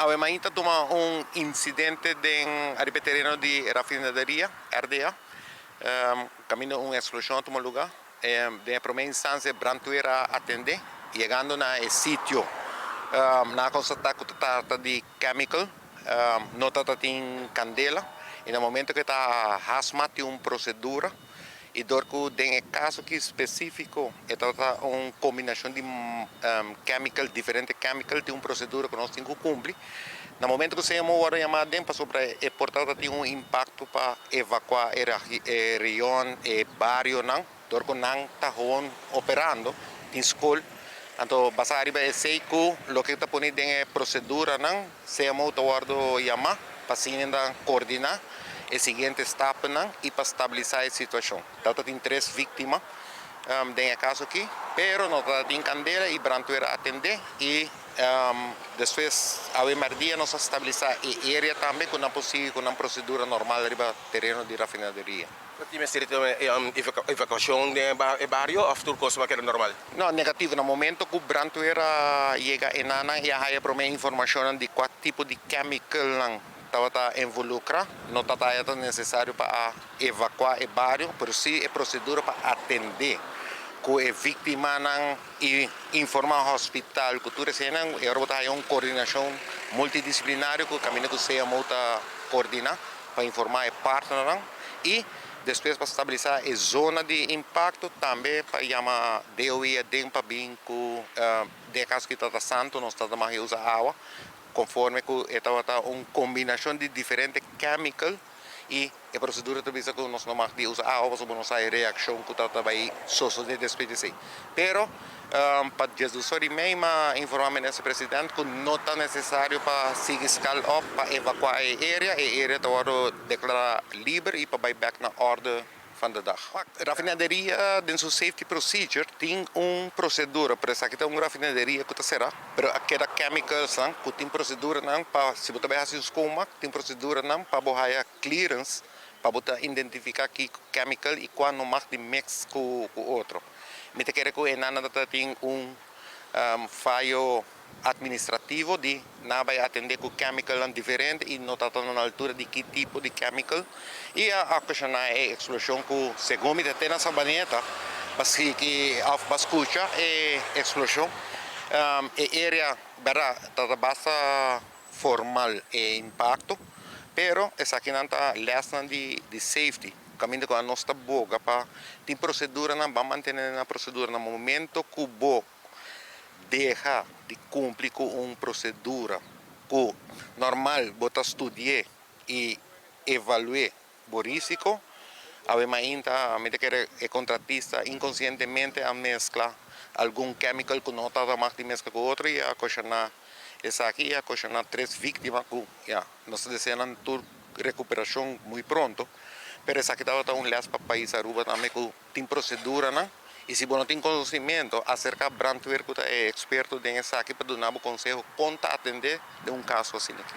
Avevamo avuto un incidente nel terreno di raffinaderia, RDA. Cammino un'esplosione a lugar. Nella prima istanza, Branto era attende, chegando nel sito, na constatato che tratta di chemical, notata in candela. E nel momento che sta hazmat una procedura, e dopo nel caso che specifico è stata una combinazione di differenti chemical di una procedura che noi stiamo cumpri. Nel momento che siamo ora chiamati dentro sopra è portato di un impatto per evacuare la regione e barrio non, dopo non sta operando in scuola. Então, basta arrivare a 6 cu, lo che sta ponendo in procedura non, siamo guardo chiamare, para coordinar e seguinte step e para stabilizar a situação. Tanto tem 3 vítimas nesse caso aqui, pero não está em candela e Branto era atender e depois a emergência nós estabilizar a área também com uma procedura normal riba terreno di raffinaderia. Ti mesterete evacuação do barrio ou tudo coisa que era normal? No, negativo. No momento que o Branto era chega e nana e a para me informação de qual tipo de chemical estava involucrado, não estava necessário para evacuar o barrio, por si é procedura para atender que a vítima e informar o hospital, que tudo isso é uma coordenação multidisciplinária que o caminho que se muita coordenar para informar o partner e depois para estabilizar a zona de impacto também para chamar DOI para bem que de caso que está santo não está mais usa água conforme que estava uma combinação de diferentes chemicals e a procedura também que nós não mais usa água para não sair reação que está aí suceder depois de pero para Jesus mesmo informar nesse presidente que não está necessário para seguir escala para evacuar a área está declarada livre e para ir back na ordem van de dag. A raffinaderia, in zijn safety procedure, tem uma procedura, por isso aqui tem uma raffinaderia que será, mas aquela chemicals, que tem procedura para, se você vai fazer um escoma, tem procedura para borrar clearance, para você identificar que chemical e qual não mais de mix com o outro. Me te quero que o enana tem fallo administrativo de não vai atender com chemical diferente e não está na altura de que tipo de chemical e a ocasionar a explosão que segundo me tem nessa baneta mas que a escuta é explosão a área está basta formal e impacto pero essa aqui não está lesson de safety caminho com a nossa boca para tem procedura não vai manter na procedura no momento que o deixa de cumprir com uma procedura que normal você estudar e avaliar o risco, ainda o contratista inconscientemente a mesclar algum químico que não está mais de mescla com outro e a questionar essa aqui, a questionar 3 vítimas que nós desejamos recuperação muito pronto, mas essa aqui está um lesson para o país Aruba também que tem procedura, não? E se você não tem conhecimento, acerca de Branto, que é experto nessa aqui para dar um conselho, conta atender de um caso assim aqui.